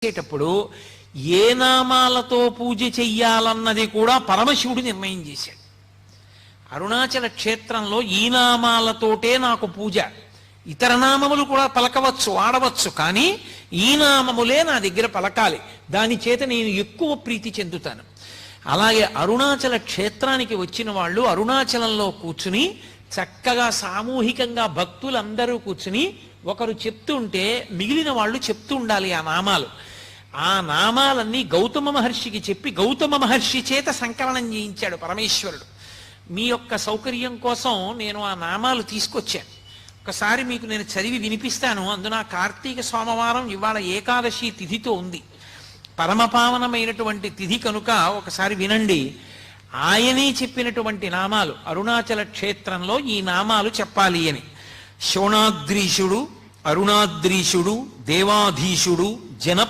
చేసేటప్పుడు ఏ నామాలతో పూజ చెయ్యాలన్నది కూడా పరమశివుడు నిర్ణయం చేశాడు. అరుణాచల క్షేత్రంలో ఈ నామాలతోటే నాకు పూజ, ఇతర నామములు కూడా పలకవచ్చు, ఆడవచ్చు, కానీ ఈ నామములే నా దగ్గర పలకాలి. దాని చేత నేను ఎక్కువ ప్రీతి చెందుతాను. అలాగే అరుణాచల క్షేత్రానికి వచ్చిన వాళ్ళు అరుణాచలంలో కూర్చుని చక్కగా సామూహికంగా భక్తులందరూ కూర్చుని ఒకరు చెప్తుంటే మిగిలిన వాళ్ళు చెప్తూ ఉండాలి ఆ నామాలు. ఆ నామాలన్నీ గౌతమ మహర్షికి చెప్పి గౌతమ మహర్షి చేత సంకలనం చేయించాడు పరమేశ్వరుడు. మీ యొక్క సౌకర్యం కోసం నేను ఆ నామాలు తీసుకొచ్చాను. ఒకసారి మీకు నేను చదివి వినిపిస్తాను. అందున కార్తీక సోమవారం ఇవాళ ఏకాదశి తిథితో ఉంది, పరమపావనమైనటువంటి తిథి కనుక ఒకసారి వినండి. ఆయనే చెప్పినటువంటి నామాలు, అరుణాచల క్షేత్రంలో ఈ నామాలు చెప్పాలి అని. శోణాద్రీషుడు, అరుణాద్రీషుడు, దేవాధీశుడు, జన